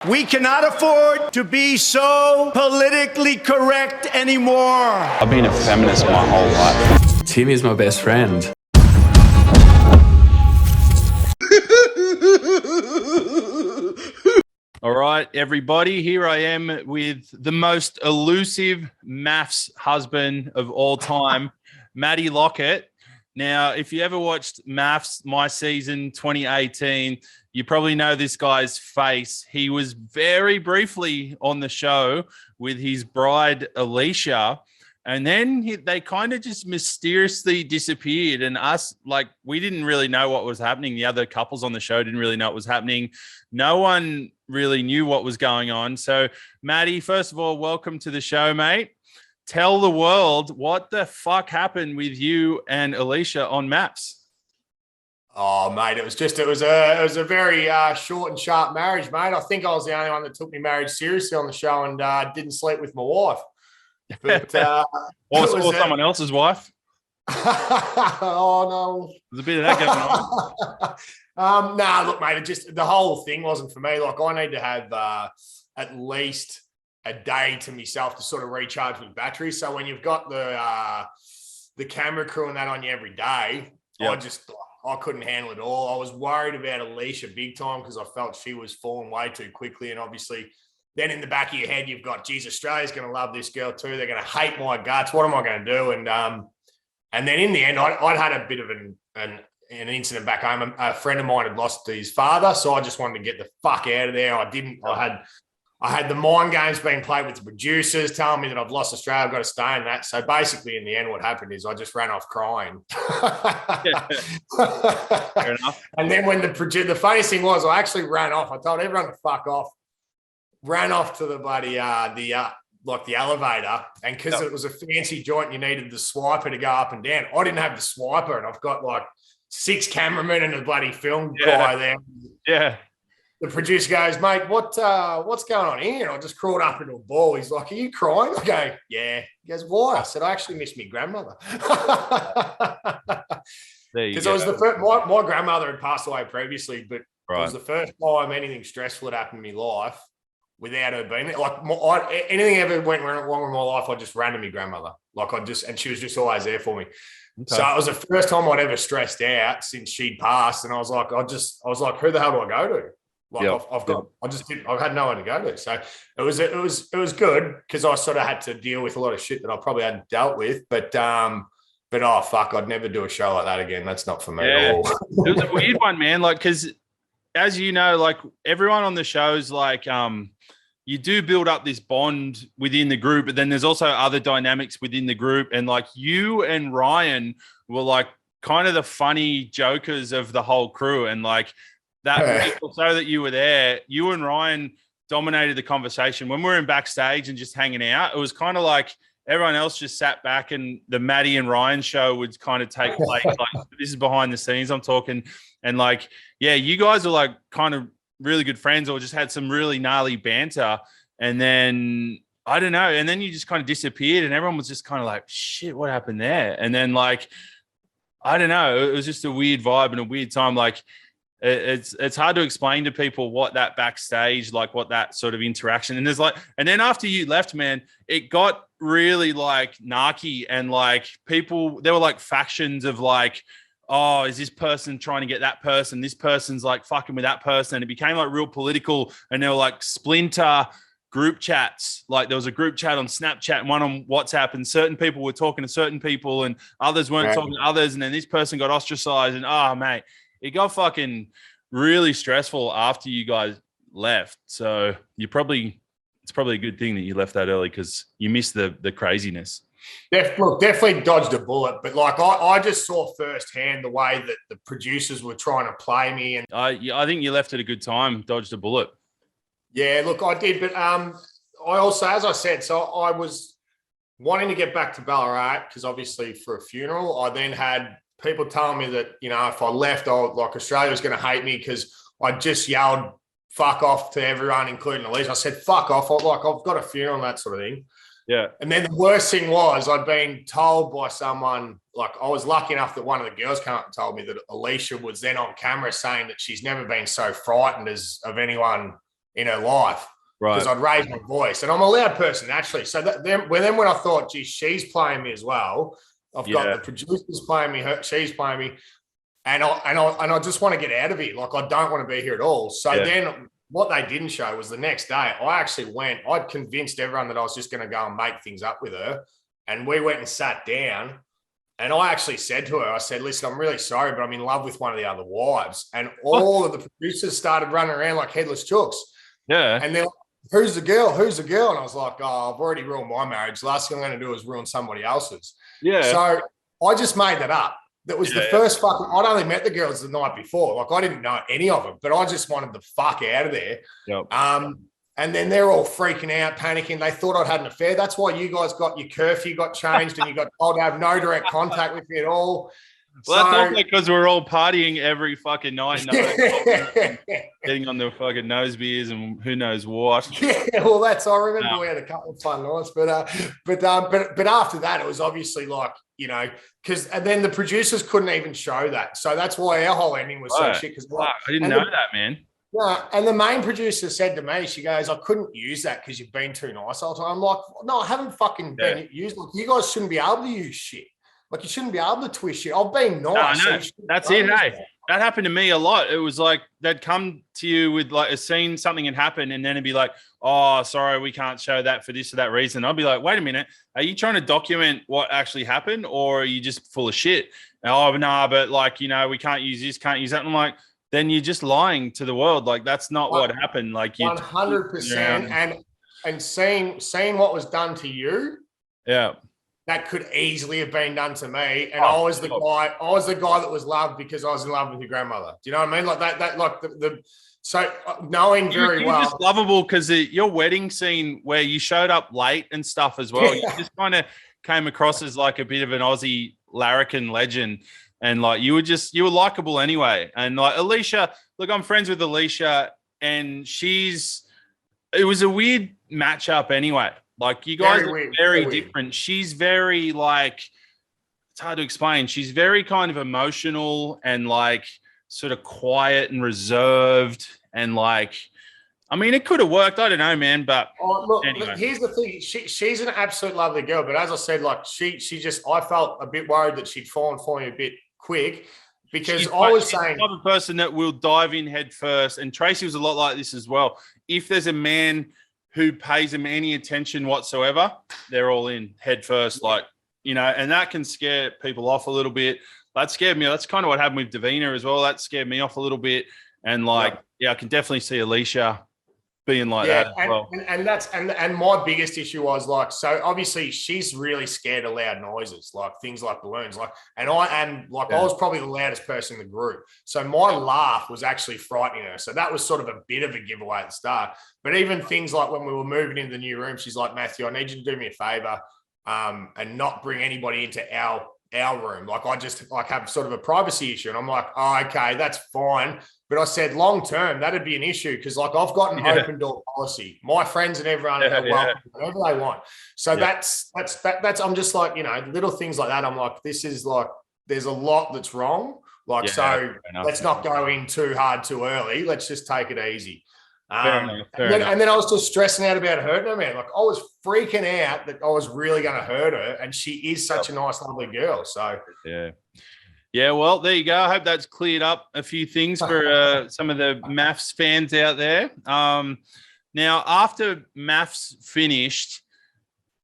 We cannot afford to be so politically correct anymore. I've been a feminist my whole life. Timmy's my best friend. All right, everybody, here I am with the most elusive Mafs husband of all time, Maddie Lockett. Now, if you ever watched Mafs, My Season 2018, you probably know this guy's face. He was very briefly on the show with his bride, Alycia, and then they kind of just mysteriously disappeared. And us, we didn't really know what was happening. The other couples on the show didn't really know what was happening. No one really knew what was going on. So, Maddie, first of all, welcome to the show, mate. Tell the world what the fuck happened with you and Alycia on Mafs. Oh, mate, it was a very short and sharp marriage, mate. I think I was the only one that took my marriage seriously on the show and didn't sleep with my wife. But or someone else's wife. Oh no, there's a bit of that going on. Nah, look, mate, the whole thing wasn't for me. Like, I need to have at least a day to myself to sort of recharge my battery. So when you've got the camera crew and that on you every day, yep. I couldn't handle it all. I was worried about Alycia big time because I felt she was falling way too quickly. And obviously, then in the back of your head, you've got, geez, Australia's going to love this girl too. They're going to hate my guts. What am I going to do? And then in the end, I'd had a bit of an incident back home. A friend of mine had lost his father, so I just wanted to get the fuck out of there. I had the mind games being played with the producers, telling me that I've lost Australia, I've got to stay in that. So basically, in the end, what happened is I just ran off crying. Fair enough. And then when the funniest thing was, I actually ran off. I told everyone to fuck off. Ran off to the bloody the elevator, and because it was a fancy joint, you needed the swiper to go up and down. I didn't have the swiper, and I've got like 6 cameramen and a bloody film guy there. Yeah. The producer goes, mate, what's going on here? And I just crawled up into a ball. He's like, are you crying? I go, yeah. He goes, why? I said, I actually miss my grandmother. Because it was the first, my grandmother had passed away previously, but it was the first time anything stressful had happened in my life without her being there. Like, anything ever went wrong with my life, I just ran to my grandmother. And she was just always there for me. Okay. So it was the first time I'd ever stressed out since she'd passed. And I was like, who the hell do I go to? I had no one to go to. So it was good because I sort of had to deal with a lot of shit that I probably hadn't dealt with. But oh fuck, I'd never do a show like that again. That's not for me at all. It was a weird one, man. Like, because as you know, like everyone on the shows, like you do build up this bond within the group, but then there's also other dynamics within the group. And like you and Ryan were like kind of the funny jokers of the whole crew. And like that week or so that you were there, you and Ryan dominated the conversation. When we were in backstage and just hanging out, it was kind of like everyone else just sat back and the Maddie and Ryan show would kind of take place. Like, this is behind the scenes I'm talking. And like, yeah, you guys were like kind of really good friends or just had some really gnarly banter. And then, I don't know. And then you just kind of disappeared and everyone was just kind of like, shit, what happened there? And then like, I don't know. It was just a weird vibe and a weird time. Like, it's hard to explain to people what that backstage, like what that sort of interaction. And there's like, and then after you left, man, it got really like narky and like people, there were like factions of like, oh, is this person trying to get that person? This person's like fucking with that person. And it became like real political and there were like splinter group chats. Like there was a group chat on Snapchat and one on WhatsApp and certain people were talking to certain people and others weren't talking to others. And then this person got ostracized and oh, mate, it got fucking really stressful after you guys left. So it's probably a good thing that you left that early because you missed the craziness. Definitely dodged a bullet, but like I just saw firsthand the way that the producers were trying to play me, and I think you left at a good time, dodged a bullet. Yeah, look, I did, but I also, as I said, so I was wanting to get back to Ballarat because obviously for a funeral. I then had people telling me that, you know, if I left, Australia was going to hate me because I just yelled "fuck off" to everyone, including Alycia. I said "fuck off," I've got a funeral and that sort of thing. Yeah. And then the worst thing was I'd been told by someone, like I was lucky enough that one of the girls came up and told me that Alycia was then on camera saying that she's never been so frightened of anyone in her life because I'd raised my voice, and I'm a loud person naturally. So then when I thought, geez, she's playing me as well. I've got the producers playing me, she's playing me, and I just want to get out of here. Like I don't want to be here at all. So then what they didn't show was the next day I actually I'd convinced everyone that I was just going to go and make things up with her, and we went and sat down. And I actually said to her, I said, listen, I'm really sorry, but I'm in love with one of the other wives. And all of the producers started running around like headless chooks. Yeah. And they're like, who's the girl? Who's the girl? And I was like, oh, I've already ruined my marriage. The last thing I'm going to do is ruin somebody else's. Yeah. So I just made that up. That was the first fucking, I'd only met the girls the night before. Like I didn't know any of them, but I just wanted the fuck out of there. Yep. And then they're all freaking out, panicking. They thought I'd had an affair. That's why you guys got your curfew got changed and you got told to have no direct contact with me at all. Well, that's not because we're all partying every fucking night, getting on the fucking nose beers and who knows what. Yeah, well, I remember we had a couple of fun nights, but after that, it was obviously like, you know, and then the producers couldn't even show that. So that's why our whole ending was so shit. I didn't know that, man. Yeah, and the main producer said to me, she goes, I couldn't use that because you've been too nice all the time. I'm like, no, I haven't fucking been used. Like, you guys shouldn't be able to use shit. Like, you shouldn't be able to twist shit. I've been nice. No, that's it, hey. That happened to me a lot. It was like they'd come to you with like a scene, something had happened, and then it'd be like, oh, sorry, we can't show that for this or that reason. I'd be like, wait a minute, are you trying to document what actually happened, or are you just full of shit? Oh, no, but like, you know, we can't use this, can't use that. And I'm like, then you're just lying to the world. Like that's not what happened. Like you 100%. And seeing what was done to you. Yeah. That could easily have been done to me. And I was the guy that was loved because I was in love with your grandmother. Do you know what I mean? Like that like so knowing very well. Just lovable because your wedding scene where you showed up late and stuff as well. You just kind of came across as like a bit of an Aussie larrikin legend. And like you were likable anyway. And like Alycia, look, I'm friends with Alycia, and it was a weird matchup anyway. Like you guys are very different. She's very like, it's hard to explain. She's very kind of emotional and like sort of quiet and reserved. And like, I mean, it could have worked. I don't know, man. But anyway. Here's the thing. She's an absolute lovely girl. But as I said, like I felt a bit worried that she'd fallen for me a bit quick because I was saying, I'm a person that will dive in head first, and Tracy was a lot like this as well. If there's a man who pays him any attention whatsoever, they're all in head first, like, you know, and that can scare people off a little bit. That scared me. That's kind of what happened with Davina as well. That scared me off a little bit, and like, I can definitely see Alycia being like that as well. And my biggest issue was like, so obviously she's really scared of loud noises, like things like balloons, like, and I was probably the loudest person in the group. So my laugh was actually frightening her. So that was sort of a bit of a giveaway at the start. But even things like when we were moving into the new room, she's like, Matthew, I need you to do me a favor and not bring anybody into our room. Like I just like have sort of a privacy issue. And I'm like, oh, okay, that's fine. But I said long term, that'd be an issue because like I've got an open door policy. My friends and everyone are welcome whatever they want. So that's I'm just like, you know, little things like that. I'm like, this is like there's a lot that's wrong. Like let's not go in too hard too early. Let's just take it easy. And then I was just stressing out about hurting her, man. Like I was freaking out that I was really going to hurt her, and she is such a nice, lovely girl. So yeah. Well, there you go. I hope that's cleared up a few things for some of the Mafs fans out there. Now, after Mafs finished,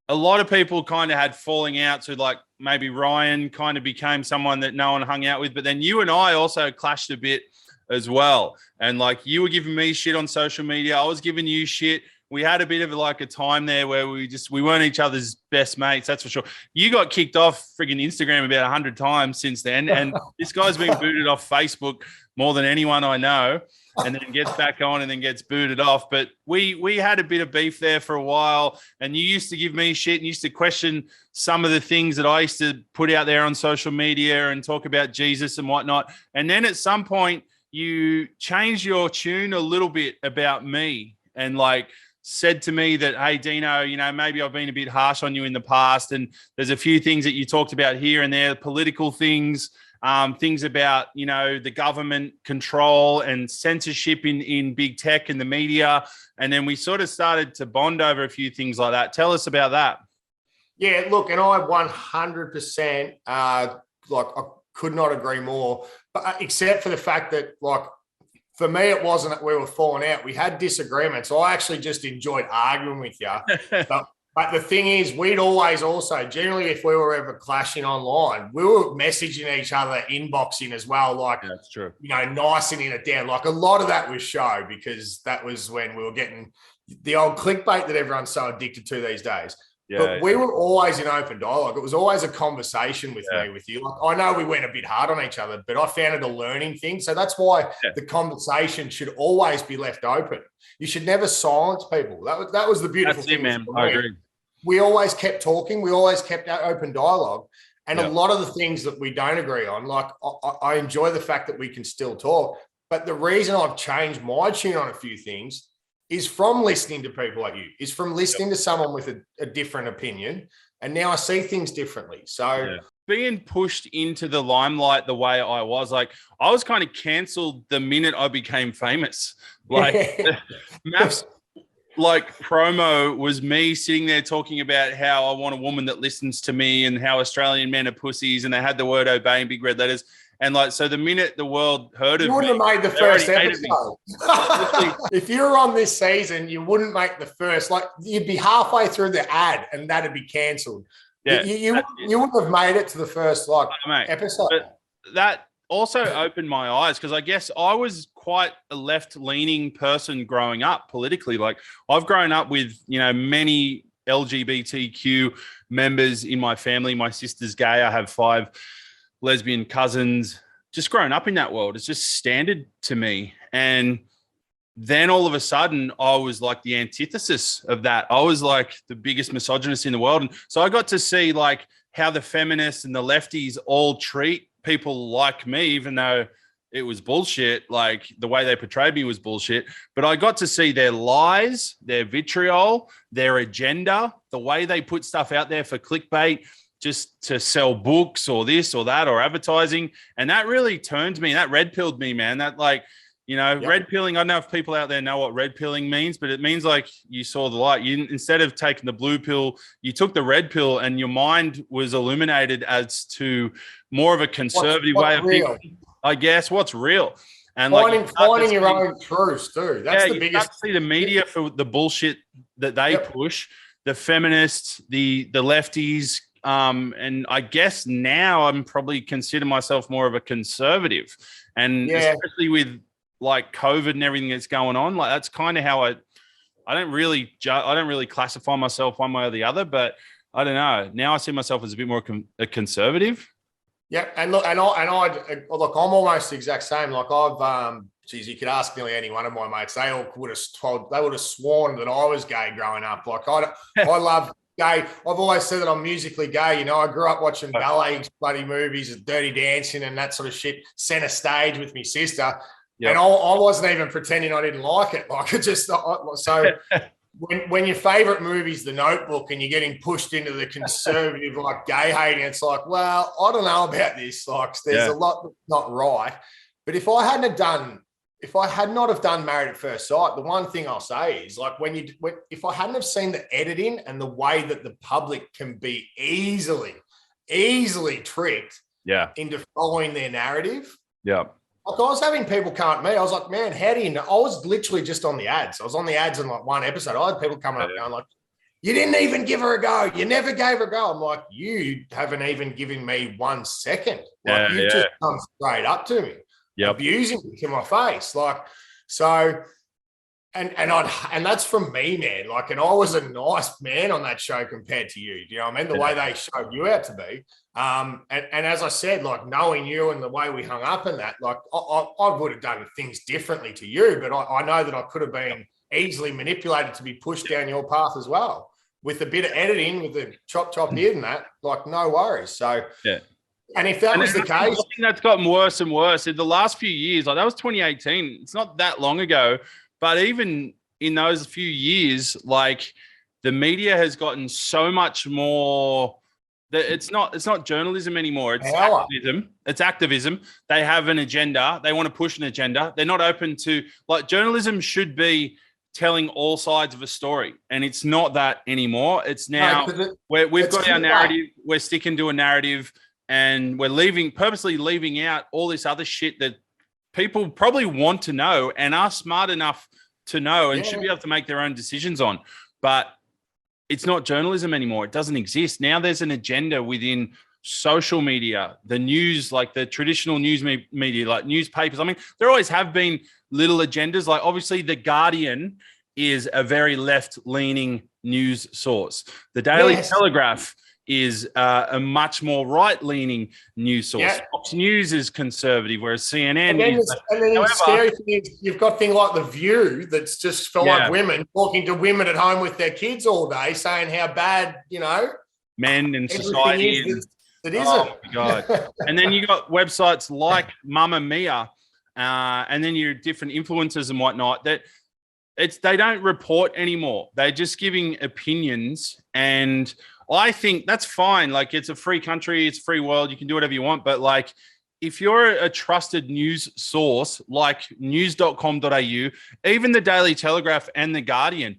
a lot of people kind of had falling out. So like maybe Ryan kind of became someone that no one hung out with, but then you and I also clashed a bit as well. And like you were giving me shit on social media. I was giving you shit. We had a bit of like a time there where we weren't each other's best mates. That's for sure. You got kicked off friggin' Instagram about 100 times since then. And this guy's been booted off Facebook more than anyone I know, and then gets back on and then gets booted off. But we had a bit of beef there for a while, and you used to give me shit and used to question some of the things that I used to put out there on social media and talk about Jesus and whatnot. And then at some point, you changed your tune a little bit about me and like said to me that, hey, Dino, you know, maybe I've been a bit harsh on you in the past. And there's a few things that you talked about here and there, political things things about, the government control and censorship in big tech and the media. And then we sort of started to bond over a few things like that. Tell us about that. Yeah, look, and I 100%, I could not agree more, but except for the fact that, for me, it wasn't that we were falling out. We had disagreements. I actually just enjoyed arguing with you. But the thing is, we'd always also, generally, if we were ever clashing online, we were messaging each other, inboxing as well, that's true. Nicing it down. A lot of that was show, because that was when we were getting the old clickbait that everyone's so addicted to these days. But we were always in open dialogue. It was always a conversation with me, with you. I know we went a bit hard on each other, but I found it a learning thing. So that's why the conversation should always be left open. You should never silence people. That was the beautiful thing. Man. I agree. We always kept talking. We always kept our open dialogue. And a lot of the things that we don't agree on, I enjoy the fact that we can still talk. But the reason I've changed my tune on a few things is from listening to people like you, is from listening to someone with a different opinion. And now I see things differently. So being pushed into the limelight the way I was kind of canceled the minute I became famous. Mafs, promo was me sitting there talking about how I want a woman that listens to me and how Australian men are pussies, and they had the word obey in big red letters. And so the minute the world heard of me, you wouldn't have made the first episode. If you were on this season, you wouldn't make the first. You'd be halfway through the ad, and that'd be cancelled. Yeah, you wouldn't have made it to the first episode. But that also opened my eyes, because I guess I was quite a left-leaning person growing up politically. I've grown up with many LGBTQ members in my family. My sister's gay. I have 5 lesbian cousins. Just growing up in that world, it's just standard to me. And then all of a sudden I was the antithesis of that. I was the biggest misogynist in the world. And so I got to see how the feminists and the lefties all treat people like me, even though it was bullshit. The way they portrayed me was bullshit. But I got to see their lies, their vitriol, their agenda, the way they put stuff out there for clickbait, just to sell books or this or that or advertising. And that really turned me. That red pilled me, man. That red pilling. I don't know if people out there know what red pilling means, but it means you saw the light. You, instead of taking the blue pill, you took the red pill, and your mind was illuminated as to more of a conservative way of thinking. I guess what's real. And finding your own truths too. That's the biggest. See the media for the bullshit that they push, the feminists, the lefties. And I guess now I'm probably consider myself more of a conservative, and especially with COVID and everything that's going on, that's kind of how I don't really classify myself one way or the other, but I don't know. Now I see myself as a bit more a conservative. Yeah, and look, and I'm almost the exact same. You could ask nearly any one of my mates. They all would have sworn that I was gay growing up. I love gay. I've always said that I'm musically gay. I grew up watching ballet bloody movies, Dirty Dancing, and that sort of shit. Center stage with my sister, and I wasn't even pretending I didn't like it. When your favorite movie's The Notebook and you're getting pushed into the conservative gay hating, it's well, I don't know about this. There's a lot that's not right. But if I had not have done Married at First Sight, the one thing I'll say is if I hadn't have seen the editing and the way that the public can be easily tricked into following their narrative. Yeah. I was having people come at me. I was like, man, how do you know? I was literally just on the ads. I was on the ads in one episode. I had people coming up going you didn't even give her a go. You never gave her a go. I'm like, you haven't even given me 1 second. You've just come straight up to me. Abusing me to my face. And that's from me, man. And I was a nice man on that show compared to you. Do you know what I mean? The way they showed you out to be. And as I said, knowing you and the way we hung up and that, I would have done things differently to you, but I know that I could have been easily manipulated to be pushed down your path as well. With a bit of editing, with the chop here and that, no worries. So and if that was the case, I think that's gotten worse and worse in the last few years. That was 2018. It's not that long ago, but even in those few years, the media has gotten so much more It's not journalism anymore. It's Power. activism. It's activism. They have an agenda. They want to push an agenda. They're not open to, like, journalism should be telling all sides of a story, and it's not that anymore. It's now we've got our narrative. We're sticking to a narrative, and we're purposely leaving out all this other shit that people probably want to know and are smart enough to know and should be able to make their own decisions on. But it's not journalism anymore. It doesn't exist. Now there's an agenda within social media, the news, like the traditional news media, like newspapers. I mean, there always have been little agendas. Like, obviously, The Guardian is a very left-leaning news source. The Daily Telegraph is a much more right-leaning news source. Yeah. Fox News is conservative, whereas CNN and then is... the scary thing is you've got things like The View that's just full of women talking to women at home with their kids all day, saying how bad, men and society is. It isn't. Oh, my God. And then you got websites like Mamma Mia, and then your different influencers and whatnot that they don't report anymore. They're just giving opinions, and I think that's fine. Like, it's a free country, it's a free world. You can do whatever you want. But, like, if you're a trusted news source like news.com.au, even the Daily Telegraph and the Guardian,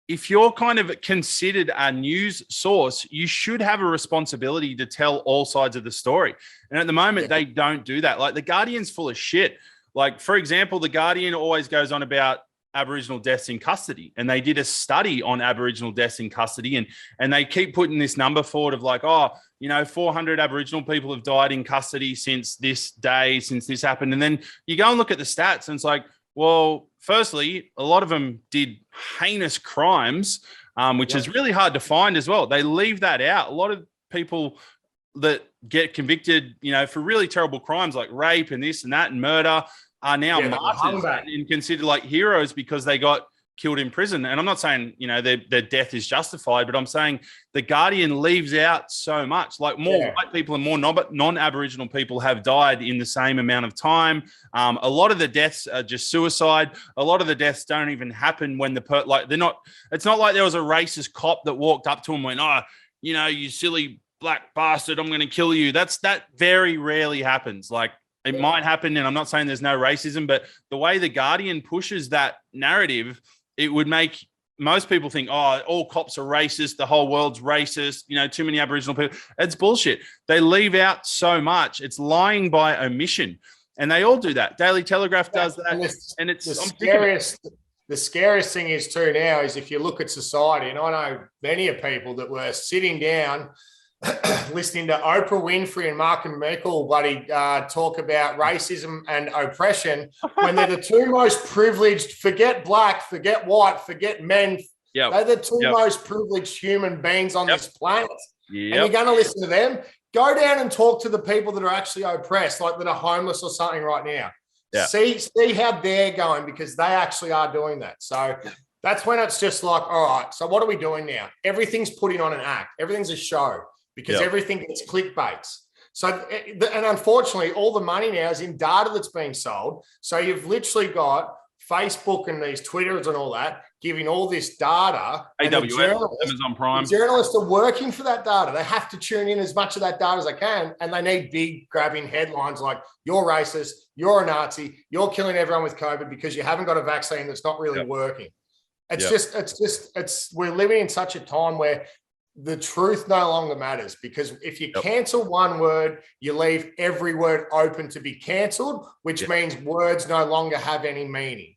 if you're kind of considered a news source, you should have a responsibility to tell all sides of the story. And at the moment, they don't do that. Like, the Guardian's full of shit. Like, for example, the Guardian always goes on about Aboriginal deaths in custody, and they did a study on Aboriginal deaths in custody, and they keep putting this number forward of like, 400 Aboriginal people have died in custody since this day, since this happened. And then you go and look at the stats, and it's like, well, firstly, a lot of them did heinous crimes, which is really hard to find as well. They leave that out. A lot of people that get convicted, for really terrible crimes like rape and this and that and murder are now martyrs and considered like heroes because they got killed in prison. And I'm not saying, their death is justified, but I'm saying the Guardian leaves out so much. Like, more white people and more non-Aboriginal people have died in the same amount of time. A lot of the deaths are just suicide. A lot of the deaths don't even happen when it's not like there was a racist cop that walked up to him and went, you silly black bastard, I'm going to kill you. That very rarely happens. Like, it might happen, and I'm not saying there's no racism, but the way the Guardian pushes that narrative, it would make most people think, all cops are racist, the whole world's racist, too many Aboriginal people. It's bullshit. They leave out so much. It's lying by omission, and they all do that. Daily Telegraph does that, and it's the scariest thing is too now is if you look at society, and I know many of people that were sitting down listening to Oprah Winfrey and Mark and Michael talk about racism and oppression when they're the two most privileged, forget black, forget white, forget men. They're the two most privileged human beings on this planet. And you're going to listen to them? Go down and talk to the people that are actually oppressed, like that are homeless or something right now. See how they're going, because they actually are doing that. So that's when it's just like, all right, so what are we doing now? Everything's putting on an act. Everything's a show. Because everything gets clickbaits. So, and unfortunately, all the money now is in data that's being sold. So you've literally got Facebook and these Twitters and all that giving all this data. AWS, Amazon Prime. The journalists are working for that data. They have to tune in as much of that data as they can. And they need big grabbing headlines like, you're racist, you're a Nazi, you're killing everyone with COVID because you haven't got a vaccine that's not really working. We're living in such a time where the truth no longer matters, because if you cancel one word, you leave every word open to be cancelled, which means words no longer have any meaning.